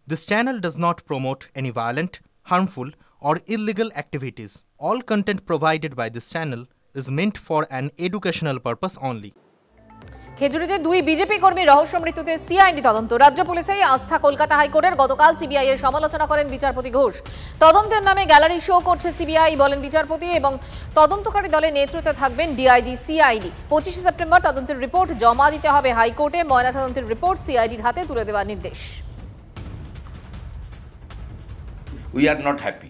This channel does not promote any violent, harmful, or illegal activities. All content provided by this channel is meant for an educational purpose only. খেজুরিতে দুই BJP কর্মীর রহস্য মৃত্যুতে CID তদন্ত। রাজ্য পুলিশেই আস্থা। কলকাতা হাইকোর্টের গতকাল সিবিআই এর সমালোচনা করেন বিচারপতি ঘোষ। তদন্তের নামে গ্যালারি শো করছে সিবিআই বলেন বিচারপতি, এবং তদন্তকারী দলের নেতৃত্বে থাকবেন ডিআইজি সিআইডি। 25 সেপ্টেম্বর তদন্তের রিপোর্ট জমা দিতে হবে হাইকোর্টে। ময়নাতদন্তের রিপোর্ট সিআইডির হাতে তুলে দেওয়ার নির্দেশ। We are not happy.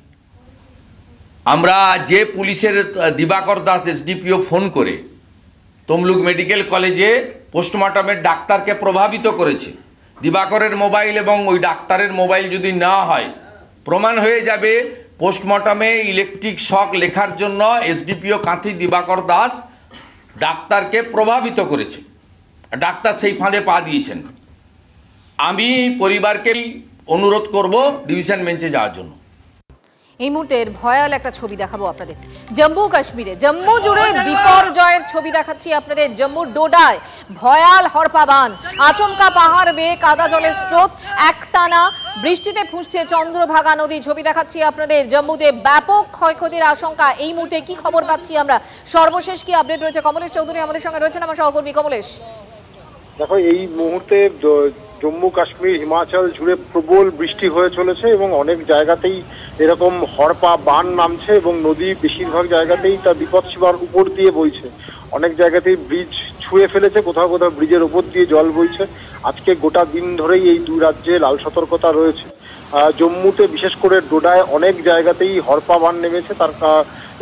আমরা যে পুলিশের দিবাকর দাস এসডিপিও ফোন করে তমলুক মেডিকেল কলেজে পোস্টমর্টমের ডাক্তারকে প্রভাবিত করেছে, দিবাকরের মোবাইল এবং ওই ডাক্তারের মোবাইল যদি না হয় প্রমাণ হয়ে যাবে পোস্টমর্টমে ইলেকট্রিক শক লেখার জন্য এসডিপিও কাঁথি দিবাকর দাস ডাক্তারকে প্রভাবিত করেছে। ডাক্তার সেই ফাঁদে পা দিয়েছেন। আমি পরিবারকেই অনুরোধ করব ডিভিশন বেঞ্চে যাওয়ার জন্য। এই মুহূর্তের ভয়াল একটা ছবি দেখাবো আপনাদের। জম্মু কাশ্মীরে, জম্মু জুড়ে বিপর্যয়ের ছবি দেখাচ্ছি আপনাদের। জম্মুর ডোডায় ভয়াল হরপাবান, আচমকা পাহাড় বেয়ে কাদা জলের স্রোত, একটানা বৃষ্টিতে ফুঁসছে চন্দ্রভাগা নদী। ছবি দেখাচ্ছি আপনাদের। জম্মুতে ব্যাপক ক্ষয়ক্ষতির আশঙ্কা। এই মুহূর্তে কি খবর পাচ্ছি আমরা, সর্বশেষ কি আপডেট রয়েছে? কমলেশ চৌধুরী আমাদের সঙ্গে রয়েছেন, আমার সহকর্মী কমলেশ। দেখো, এই মুহূর্তে জম্মু কাশ্মীর হিমাচল জুড়ে প্রবল বৃষ্টি হয়ে চলেছে এবং অনেক জায়গাতেই এরকম হরপা বান নামছে এবং নদী বেশিরভাগ জায়গাতেই তার বিপদসীমার উপর দিয়ে বইছে। অনেক জায়গাতেই ব্রিজ ছুঁয়ে ফেলেছে, কোথাও কোথাও ব্রিজের উপর দিয়ে জল বইছে। আজকে গোটা দিন ধরেই এই দুই রাজ্যে লাল সতর্কতা রয়েছে। জম্মুতে বিশেষ করে ডোডায় অনেক জায়গাতেই হরপা বান নেমেছে, তার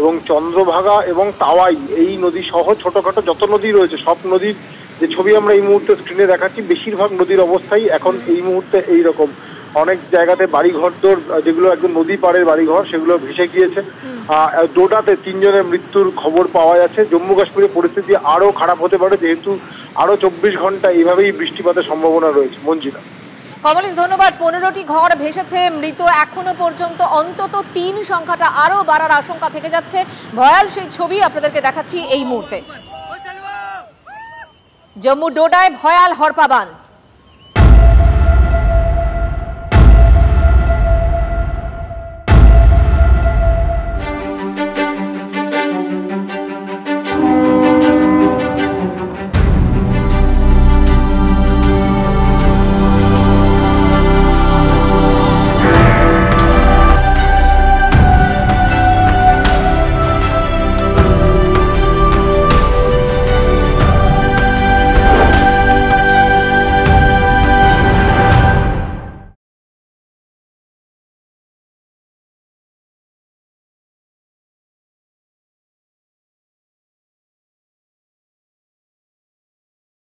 এবং চন্দ্রভাগা এবং তাওয়াই এই নদী সহ ছোটখাটো যত নদী রয়েছে সব নদীর যে ছবি আমরা এই মুহূর্তে স্ক্রিনে দেখাচ্ছি, বেশিরভাগ নদীর অবস্থাই এখন এই মুহূর্তে এইরকম। অনেক জায়গাতে বাড়িঘর দর যেগুলো একদম নদী পাড়ের বাড়িঘর সেগুলো ভেসে গিয়েছে। ডোডাতে 3 জনের মৃত্যুর খবর পাওয়া যাচ্ছে। জম্মু কাশ্মীরের পরিস্থিতি আরো খারাপ হতে পারে, যেহেতু আরো 24 ঘন্টা এইভাবেই বৃষ্টিপাতের সম্ভাবনা রয়েছে। মঞ্জিলা। কমলেশ ধন্যবাদ। 15টি ঘর ভেসেছে, মৃত এখনো পর্যন্ত অন্তত 3, সংখ্যাটা আরো বাড়ার আশঙ্কা থেকে যাচ্ছে। ভয়াল সেই ছবি আপনাদেরকে দেখাচ্ছি এই মুহূর্তে। জম্মু ডোডায় ভয়াল হরপাবান।